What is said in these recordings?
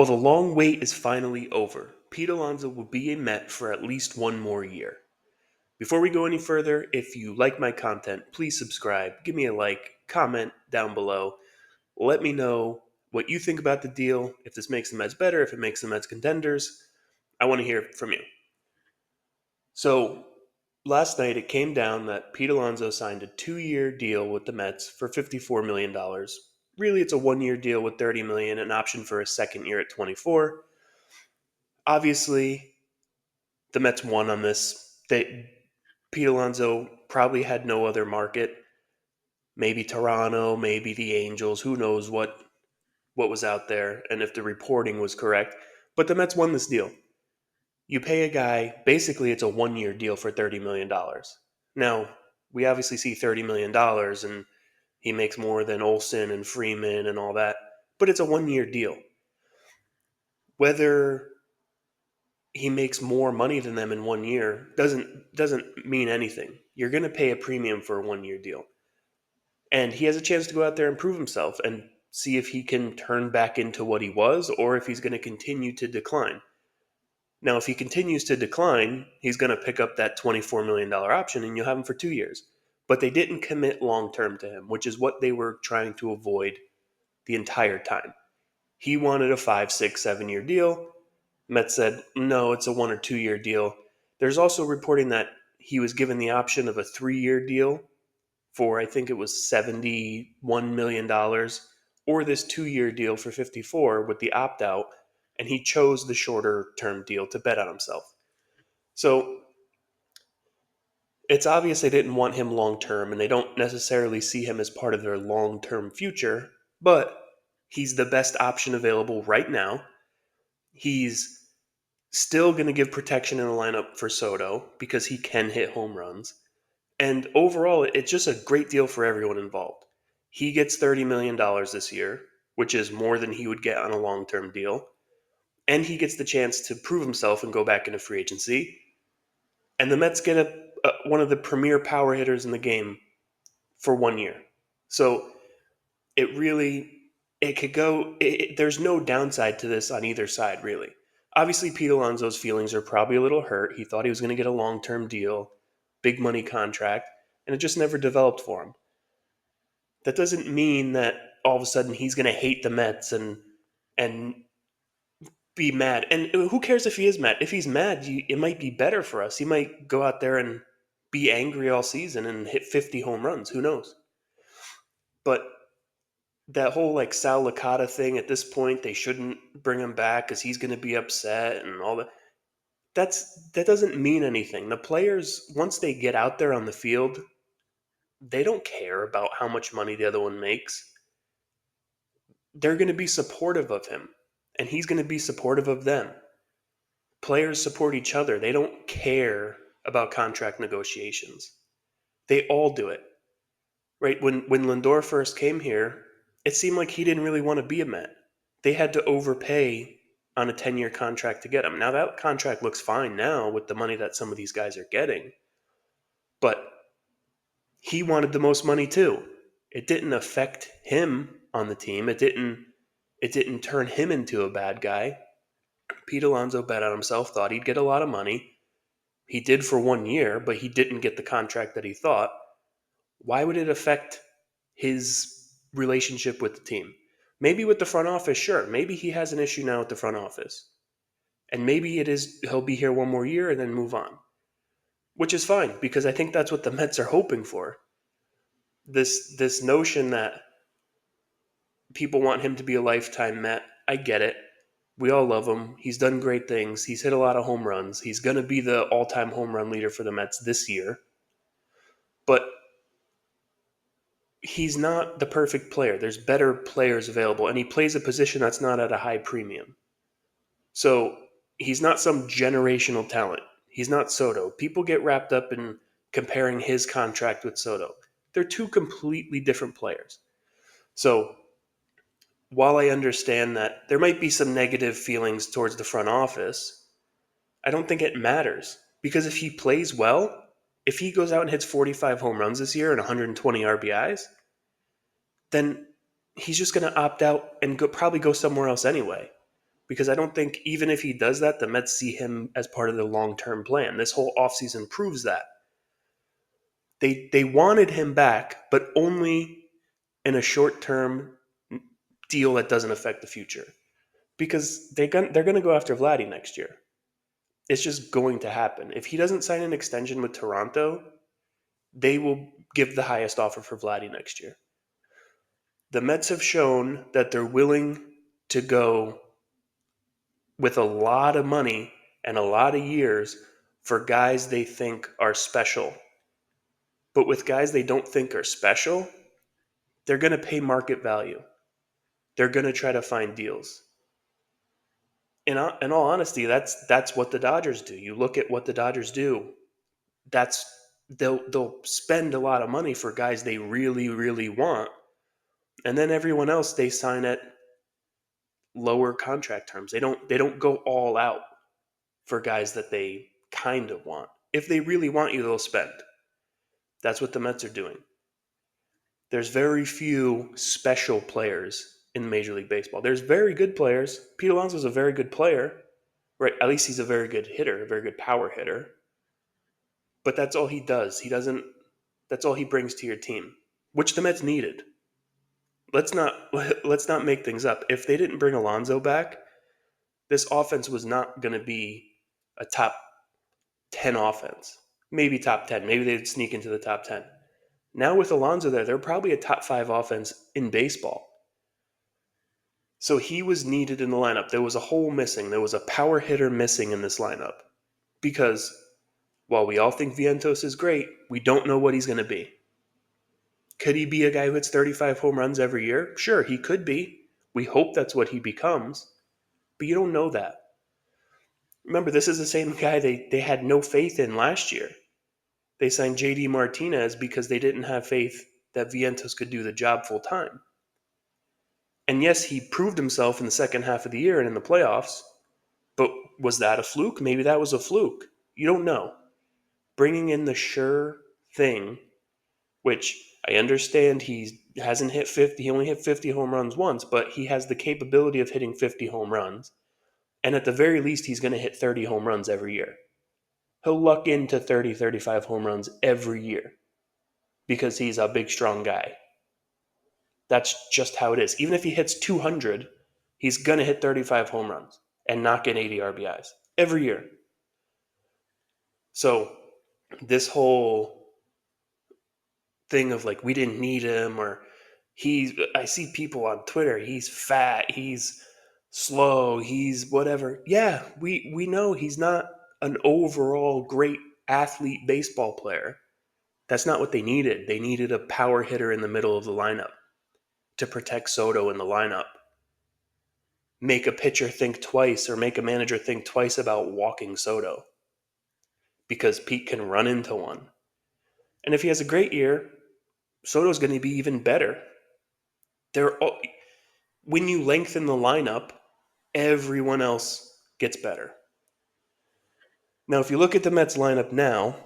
Well, the long wait is finally over. Pete Alonso will be a Met for at least one more year. Before we go any further, if you like my content, please subscribe, give me a like, comment down below. Let me know what you think about the deal, if this makes the Mets better, if it makes the Mets contenders. I want to hear from you. So, last night it came down that Pete Alonso signed a 2-year deal with the Mets for $54 million. dollars. Really, it's a 1-year deal with $30 million, an option for a second year at 24. Obviously, the Mets won on this. Pete Alonso probably had no other market. Maybe Toronto, maybe the Angels. Who knows what was out there and if the reporting was correct. But the Mets won this deal. You pay a guy, basically it's a 1-year deal for $30 million. dollars. Now, we obviously see $30 million dollars and he makes more than Olsen and Freeman and all that, but it's a 1-year deal. Whether he makes more money than them in 1 year doesn't mean anything. You're going to pay a premium for a 1-year deal. And he has a chance to go out there and prove himself and see if he can turn back into what he was or if he's going to continue to decline. Now, if he continues to decline, he's going to pick up that $24 million option and you'll have him for 2 years. But they didn't commit long term to him, which is what they were trying to avoid the entire time. He wanted a 5, 6, 7 year deal. Mets said, no, it's a 1 or 2 year deal. There's also reporting that he was given the option of a 3-year deal for, I think it was $71 million, or this 2-year deal for 54 with the opt out, and he chose the shorter term deal to bet on himself. So it's obvious they didn't want him long term, and they don't necessarily see him as part of their long term future, but he's the best option available right now. He's still going to give protection in the lineup for Soto because he can hit home runs. And overall, it's just a great deal for everyone involved. He gets $30 million dollars this year, which is more than he would get on a long term deal. And he gets the chance to prove himself and go back into free agency. And the Mets get one of the premier power hitters in the game for 1 year. So it really, it could go, there's no downside to this on either side, really. Obviously, Pete Alonso's feelings are probably a little hurt. He thought he was going to get a long term deal, big money contract, and it just never developed for him. That doesn't mean that all of a sudden he's going to hate the Mets and be mad. And who cares if he is mad? If he's mad, it might be better for us. He might go out there and be angry all season and hit 50 home runs. Who knows? But that whole like Sal Licata thing at this point, they shouldn't bring him back because he's going to be upset and all that. That doesn't mean anything. The players, once they get out there on the field, they don't care about how much money the other one makes. They're going to be supportive of him, and he's going to be supportive of them. Players support each other. They don't care about contract negotiations. They all do it. Right? When Lindor first came here, it seemed like he didn't really want to be a Met. They had to overpay on a 10-year contract to get him. Now that contract looks fine now with the money that some of these guys are getting. But he wanted the most money too. It didn't affect him on the team. It didn't turn him into a bad guy. Pete Alonso bet on himself, thought he'd get a lot of money. He did for 1 year, but he didn't get the contract that he thought. Why would it affect his relationship with the team? Maybe with the front office, sure. Maybe he has an issue now with the front office. And maybe it is he'll be here 1 more year and then move on. Which is fine, because I think that's what the Mets are hoping for. This notion that people want him to be a lifetime Met, I get it. We all love him. He's done great things. He's hit a lot of home runs. He's going to be the all-time home run leader for the Mets this year. But he's not the perfect player. There's better players available, and he plays a position that's not at a high premium. So he's not some generational talent. He's not Soto. People get wrapped up in comparing his contract with Soto. They're two completely different players. So while I understand that there might be some negative feelings towards the front office, I don't think it matters. Because if he plays well, if he goes out and hits 45 home runs this year and 120 RBIs, then he's just going to opt out and probably go somewhere else anyway. because I don't think even if he does that, the Mets see him as part of the long-term plan. This whole offseason proves that. They wanted him back, but only in a short-term deal that doesn't affect the future. Because they're going to go after Vladdy next year. It's just going to happen. If he doesn't sign an extension with Toronto, they will give the highest offer for Vladdy next year. The Mets have shown that they're willing to go with a lot of money and a lot of years for guys they think are special. But with guys they don't think are special, they're going to pay market value. They're going to try to find deals. In all honesty, that's what the Dodgers do. You look at what the Dodgers do. That's they'll spend a lot of money for guys they really really want, and then everyone else they sign at lower contract terms. They don't go all out for guys that they kind of want. If they really want you, they'll spend. That's what the Mets are doing. There's very few special players in Major League Baseball. There's very good players. Pete Alonso's a very good player, right? At least he's a very good hitter, a very good power hitter. But that's all he does. He doesn't. That's all he brings to your team, which the Mets needed. Let's not let's not make things up. If they didn't bring Alonso back, this offense was not going to be a top 10 offense. Maybe top 10. Maybe they'd sneak into the top 10. Now with Alonso there, they're probably a top 5 offense in baseball. So he was needed in the lineup. There was a hole missing. There was a power hitter missing in this lineup. Because while we all think Vientos is great, we don't know what he's going to be. Could he be a guy who hits 35 home runs every year? Sure, he could be. We hope that's what he becomes. But you don't know that. Remember, this is the same guy they had no faith in last year. They signed JD Martinez because they didn't have faith that Vientos could do the job full time. And yes, he proved himself in the second half of the year and in the playoffs, but was that a fluke? Maybe that was a fluke. You don't know. Bringing in the sure thing, which I understand he hasn't hit 50, he only hit 50 home runs once, but he has the capability of hitting 50 home runs. And at the very least, he's going to hit 30 home runs every year. He'll luck into 30, 35 home runs every year because he's a big, strong guy. That's just how it is. Even if he hits 200, he's going to hit 35 home runs and knock in 80 RBIs every year. So this whole thing of like, we didn't need him, or I see people on Twitter, he's fat, he's slow, he's whatever. Yeah, we know he's not an overall great athlete baseball player. That's not what they needed. They needed a power hitter in the middle of the lineup to protect Soto in the lineup. Make a pitcher think twice, or make a manager think twice about walking Soto because Pete can run into one. And if he has a great year, Soto's going to be even better. When you lengthen the lineup, everyone else gets better. Now, if you look at the Mets lineup now,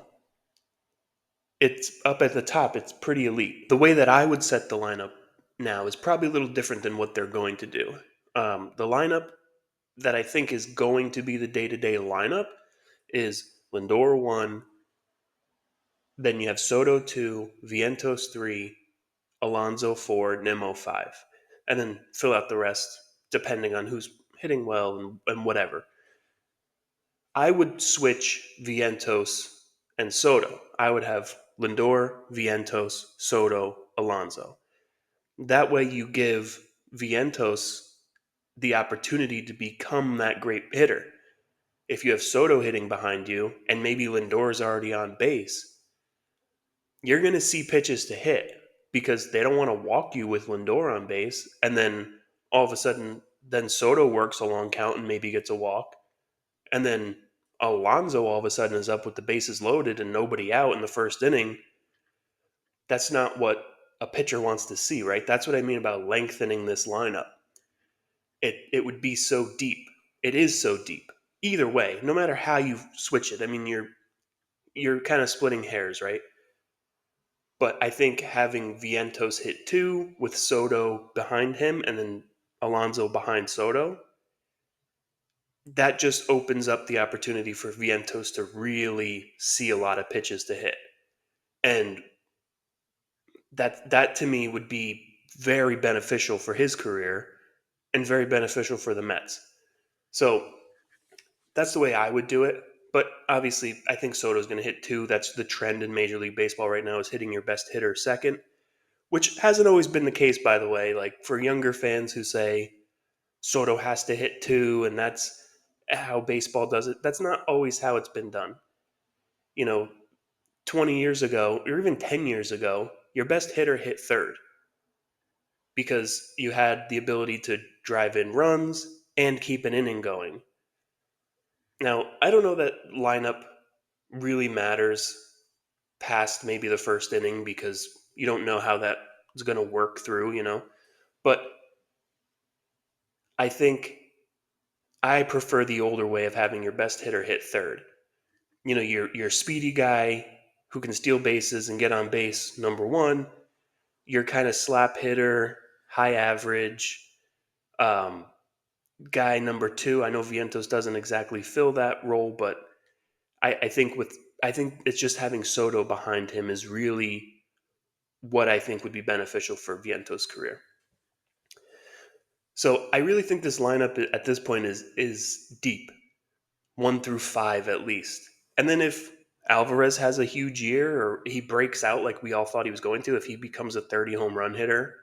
it's up at the top. It's pretty elite. The way that I would set the lineup now is probably a little different than what they're going to do. The lineup that I think is going to be the day-to-day lineup is Lindor 1, then you have Soto 2, Vientos 3, Alonso 4, Nimmo 5. And then fill out the rest depending on who's hitting well and whatever. I would switch Vientos and Soto. I would have Lindor, Vientos, Soto, Alonso. That way you give Vientos the opportunity to become that great hitter. If you have Soto hitting behind you and maybe Lindor's already on base, you're going to see pitches to hit because they don't want to walk you with Lindor on base, and then all of a sudden then Soto works a long count and maybe gets a walk, and then Alonso all of a sudden is up with the bases loaded and nobody out in the first inning. That's not what a pitcher wants to see, right? That's what I mean about lengthening this lineup. It would be so deep. It is so deep. Either way, no matter how you switch it, I mean you're kind of splitting hairs, right? But I think having Vientos hit 2 with Soto behind him and then Alonso behind Soto, that just opens up the opportunity for Vientos to really see a lot of pitches to hit. And that to me would be very beneficial for his career and very beneficial for the Mets. So that's the way I would do it. But obviously, I think Soto's going to hit two. That's the trend in Major League Baseball right now, is hitting your best hitter second, which hasn't always been the case, by the way. Like for younger fans who say Soto has to hit two and that's how baseball does it, that's not always how it's been done. You know, 20 years ago, or even 10 years ago, your best hitter hit third because you had the ability to drive in runs and keep an inning going. Now, I don't know that lineup really matters past maybe the first inning because you don't know how that is going to work through. But I think I prefer the older way of having your best hitter hit third. Your speedy guy who can steal bases and get on base, number one. Your kind of slap hitter, high average um, guy, number two. I know Vientos doesn't exactly fill that role, but I think it's just having Soto behind him is really what I think would be beneficial for Vientos' career. So I really think this lineup at this point is deep, 1 through 5 at least. And then if Alvarez has a huge year or he breaks out like we all thought he was going to, if he becomes a 30 home run hitter,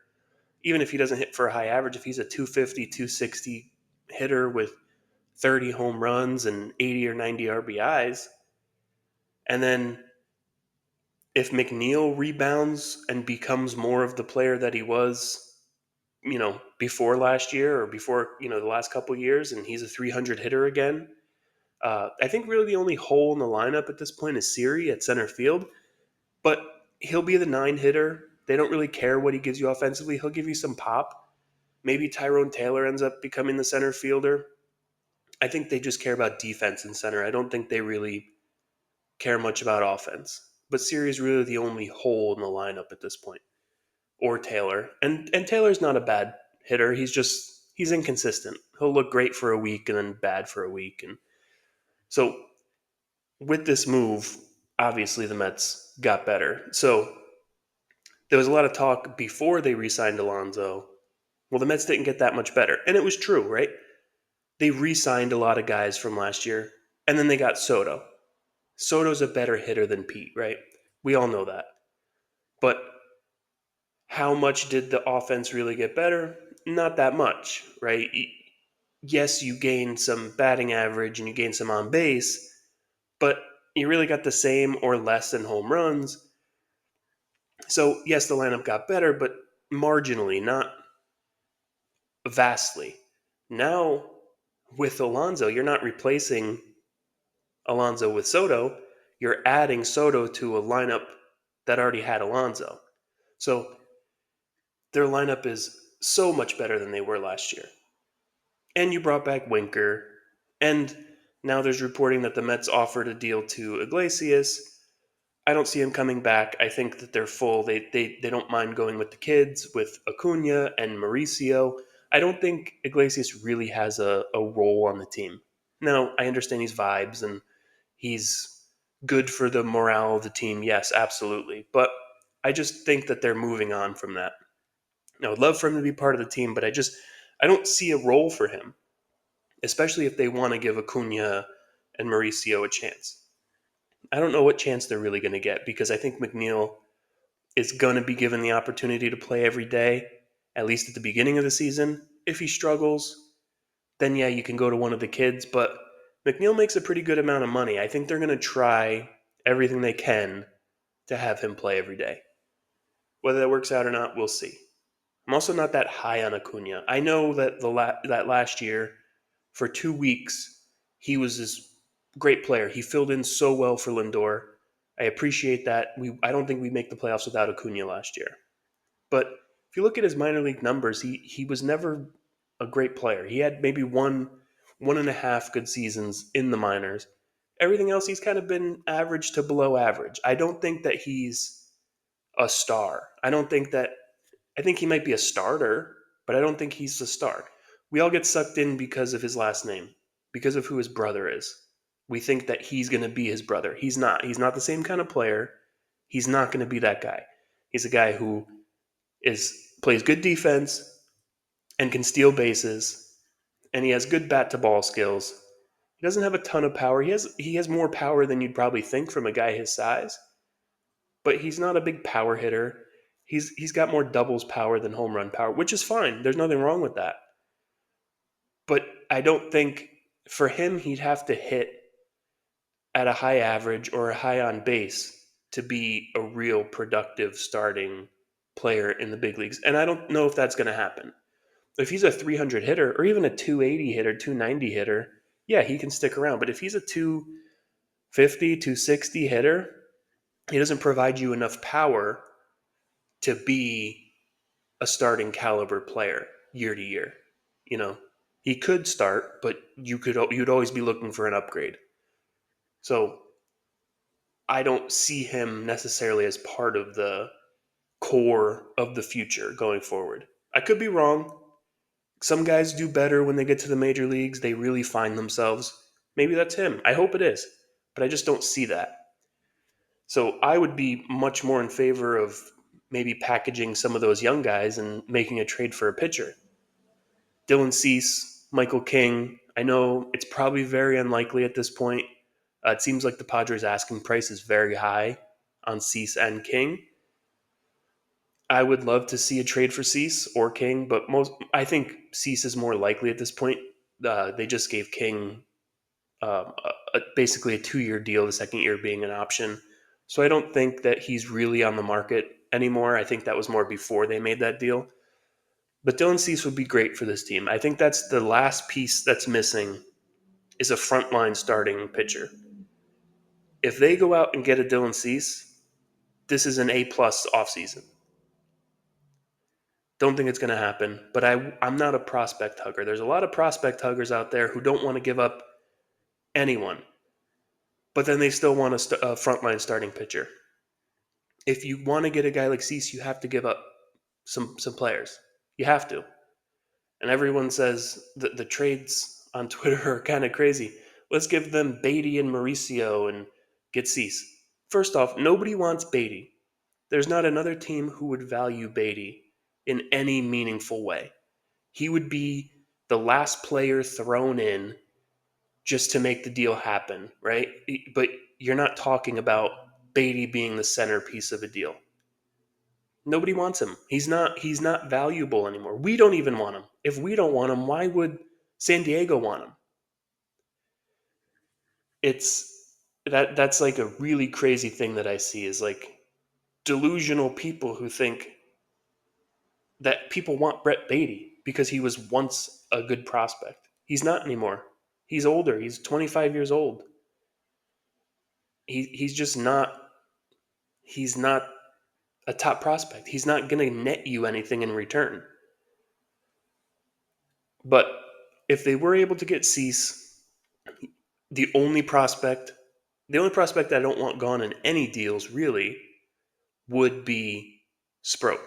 even if he doesn't hit for a high average, if he's a 250, 260 hitter with 30 home runs and 80 or 90 RBIs, and then if McNeil rebounds and becomes more of the player that he was, before last year or before, the last couple years, and he's a 300 hitter again, I think really the only hole in the lineup at this point is Siri at center field, but he'll be the 9 hitter. They don't really care what he gives you offensively. He'll give you some pop. Maybe Tyrone Taylor ends up becoming the center fielder. I think they just care about defense in center. I don't think they really care much about offense. But Siri is really the only hole in the lineup at this point, or Taylor. And Taylor's not a bad hitter. He's inconsistent. He'll look great for a week and then bad for a week. And so with this move, obviously the Mets got better. So there was a lot of talk before they re-signed Alonso. Well, the Mets didn't get that much better, and it was true, right? They re-signed a lot of guys from last year, and then they got Soto. Soto's a better hitter than Pete, right? We all know that. But how much did the offense really get better? Not that much, right? Yes, you gained some batting average and you gained some on base, but you really got the same or less in home runs. So, yes, the lineup got better, but marginally, not vastly. Now, with Alonso, you're not replacing Alonso with Soto, you're adding Soto to a lineup that already had Alonso. So their lineup is so much better than they were last year. And you brought back Winker, and now there's reporting that the Mets offered a deal to Iglesias. I don't see him coming back. I think that they're full. They don't mind going with the kids, with Acuna and Mauricio. I don't think Iglesias really has a role on the team. Now, I understand he's vibes and he's good for the morale of the team. Yes, absolutely. But I just think that they're moving on from that. I would love for him to be part of the team, but I don't see a role for him, especially if they want to give Acuna and Mauricio a chance. I don't know what chance they're really going to get because I think McNeil is going to be given the opportunity to play every day, at least at the beginning of the season. If he struggles, then yeah, you can go to one of the kids. But McNeil makes a pretty good amount of money. I think they're going to try everything they can to have him play every day. Whether that works out or not, we'll see. I'm also not that high on Acuna. I know that that last year, for 2 weeks, he was this great player. He filled in so well for Lindor. I appreciate that. I don't think we make the playoffs without Acuna last year. But if you look at his minor league numbers, he was never a great player. He had maybe one and a half good seasons in the minors. Everything else, he's kind of been average to below average. I don't think that he's a star. I think he might be a starter, but I don't think he's a star. We all get sucked in because of his last name. because of who his brother is. We think that he's going to be his brother. He's not. He's not the same kind of player. He's not going to be that guy. He's a guy who is plays good defense and can steal bases, and he has good bat to ball skills. He doesn't have a ton of power. He has more power than you'd probably think from a guy his size, but he's not a big power hitter. He's got more doubles power than home run power, which is fine. There's nothing wrong with that. But I don't think for him he'd have to hit at a high average or a high on base to be a real productive starting player in the big leagues. And I don't know if that's going to happen. If he's a 300 hitter or even a 280 hitter, 290 hitter, yeah, he can stick around. But if he's a 250, 260 hitter, he doesn't provide you enough power to be a starting caliber player year to year. You know, he could start, but you'd always be looking for an upgrade. So I don't see him necessarily as part of the core of the future going forward. I could be wrong. Some guys do better when they get to the major leagues. They really find themselves. Maybe that's him. I hope it is. But I just don't see that. So I would be much more in favor of maybe packaging some of those young guys and making a trade for a pitcher. Dylan Cease, Michael King. I know it's probably very unlikely at this point. It seems like the Padres' asking price is very high on Cease and King. I would love to see a trade for Cease or King, but I think Cease is more likely at this point. They just gave King basically a 2-year deal, the second year being an option. So I don't think that he's really on the market anymore. I think that was more before they made that deal. But Dylan Cease would be great for this team. I think that's the last piece that's missing is a frontline starting pitcher. If they go out and get a Dylan Cease, this is an A-plus offseason. Don't think it's going to happen, but I'm not a prospect hugger. There's a lot of prospect huggers out there who don't want to give up anyone, but then they still want a frontline starting pitcher. If you want to get a guy like Cease, you have to give up some players. You have to. And everyone says that the trades on Twitter are kind of crazy. Let's give them Beatty and Mauricio and get Cease. First off, nobody wants Beatty. There's not another team who would value Beatty in any meaningful way. He would be the last player thrown in just to make the deal happen, right? But you're not talking about Beatty being the centerpiece of a deal. Nobody wants him. He's not valuable anymore. We don't even want him. If we don't want him, why would San Diego want him? It's that's like a really crazy thing that I see is like delusional people who think that people want Brett Beatty because he was once a good prospect. He's not anymore. He's older. He's 25 years old. He's just not. He's not a top prospect. He's not going to net you anything in return. But if they were able to get Cease, the only prospect, the only prospect that I don't want gone in any deals really would be Sproat.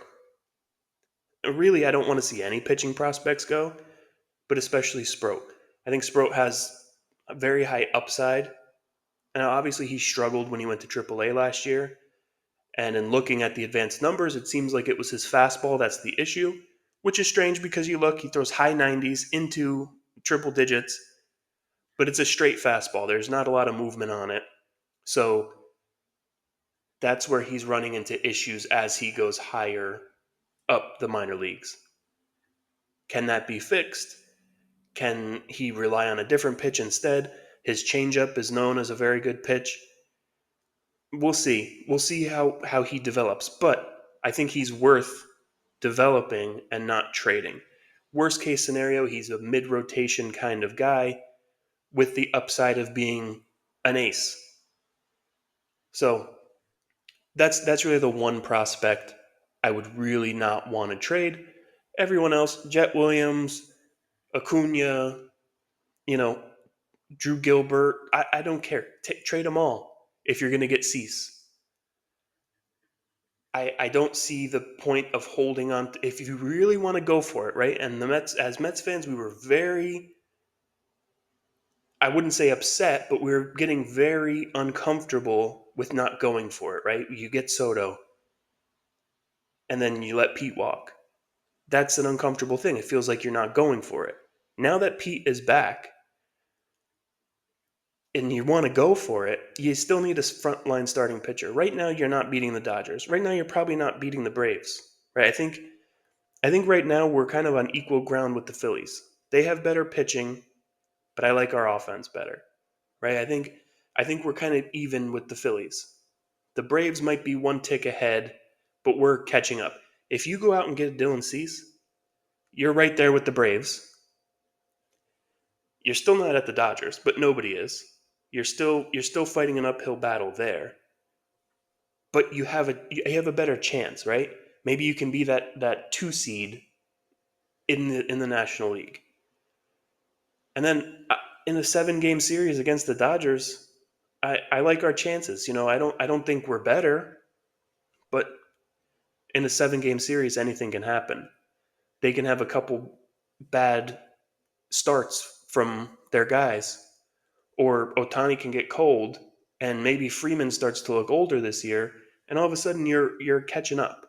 Really, I don't want to see any pitching prospects go, but especially Sproat. I think Sproat has a very high upside. Now, obviously, he struggled when he went to AAA last year. And in looking at the advanced numbers, it seems like it was his fastball that's the issue, which is strange because you look, he throws high 90s into triple digits, but it's a straight fastball. There's not a lot of movement on it. So that's where he's running into issues as he goes higher up the minor leagues. Can that be fixed? Can he rely on a different pitch instead? His changeup is known as a very good pitch. We'll see. We'll see how he develops. But I think he's worth developing and not trading. Worst case scenario, he's a mid rotation kind of guy with the upside of being an ace. So that's really the one prospect I would really not want to trade. Everyone else, Jet Williams, Acuna, you know, Drew Gilbert, I don't care. Trade them all if you're going to get Cease. I don't see the point of holding on. If you really want to go for it, right? And the Mets, as Mets fans, we were very I wouldn't say upset, but we're getting very uncomfortable with not going for it, right? You get Soto and then you let Pete walk. That's an uncomfortable thing. It feels like you're not going for it. Now that Pete is back and you want to go for it, you still need a frontline starting pitcher. Right now, you're not beating the Dodgers. Right now, you're probably not beating the Braves. Right? I think right now we're kind of on equal ground with the Phillies. They have better pitching, but I like our offense better. Right? I think we're kind of even with the Phillies. The Braves might be one tick ahead, but we're catching up. If you go out and get Dylan Cease, you're right there with the Braves. You're still not at the Dodgers, but nobody is. You're still fighting an uphill battle there. But you have a better chance, right? Maybe you can be that 2 seed in the National League. And then in a 7-game series against the Dodgers, I like our chances. I don't think we're better, but in a 7-game series anything can happen. They can have a couple bad starts from their guys, or Otani can get cold, and maybe Freeman starts to look older this year, and all of a sudden you're catching up.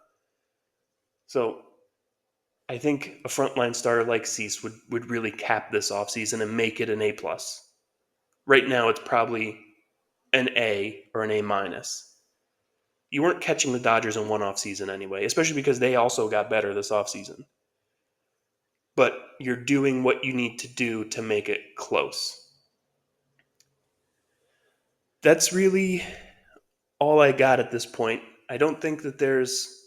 So I think a frontline starter like Cease would really cap this offseason and make it an A plus. Right now it's probably an A or an A minus. You weren't catching the Dodgers in one offseason anyway, especially because they also got better this offseason. But you're doing what you need to do to make it close. That's really all I got at this point. I don't think that there's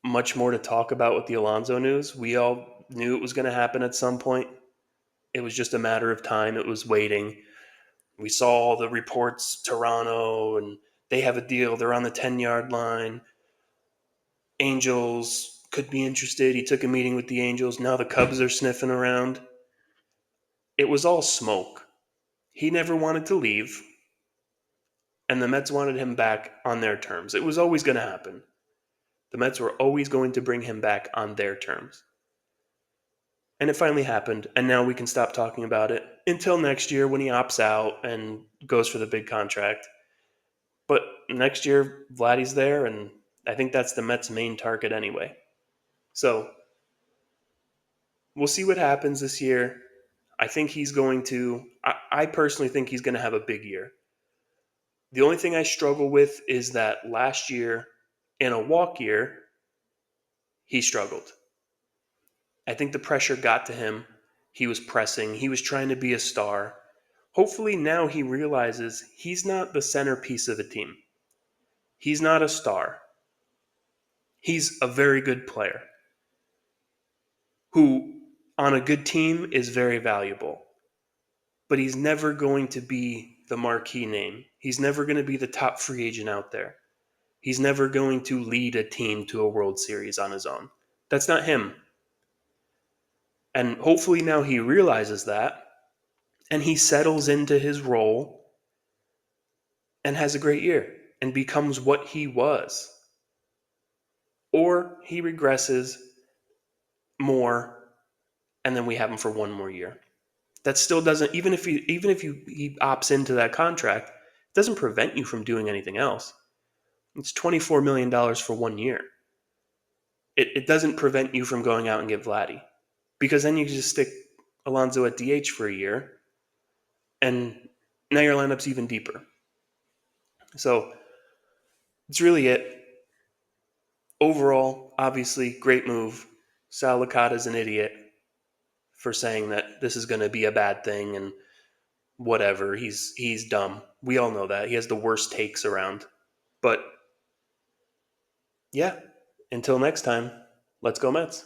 much more to talk about with the Alonso news. We all knew it was going to happen at some point. It was just a matter of time. It was waiting. We saw all the reports, Toronto, and they have a deal. They're on the 10-yard line. Angels could be interested. He took a meeting with the Angels. Now the Cubs are sniffing around. It was all smoke. He never wanted to leave, and the Mets wanted him back on their terms. It was always going to happen. The Mets were always going to bring him back on their terms. And it finally happened, and now we can stop talking about it until next year when he opts out and goes for the big contract. But next year, Vladdy's there, and I think that's the Mets' main target anyway. So we'll see what happens this year. I think he's going to, I personally think he's going to have a big year. The only thing I struggle with is that last year, in a walk year, he struggled. I think the pressure got to him. He was pressing. He was trying to be a star. Hopefully now he realizes he's not the centerpiece of the team. He's not a star. He's a very good player who, on a good team, is very valuable. But he's never going to be the marquee name. He's never going to be the top free agent out there. He's never going to lead a team to a World Series on his own. That's not him. And hopefully now he realizes that and he settles into his role and has a great year and becomes what he was. Or he regresses more and then we have him for one more year. That still doesn't, he opts into that contract, it doesn't prevent you from doing anything else. It's $24 million for 1 year. It doesn't prevent you from going out and get Vladdy, because then you can just stick Alonso at DH for a year, and now your lineup's even deeper. So it's really it. Overall, obviously, great move. Sal Licata's an idiot for saying that this is going to be a bad thing and whatever. He's dumb. We all know that. He has the worst takes around. But yeah, until next time, let's go Mets.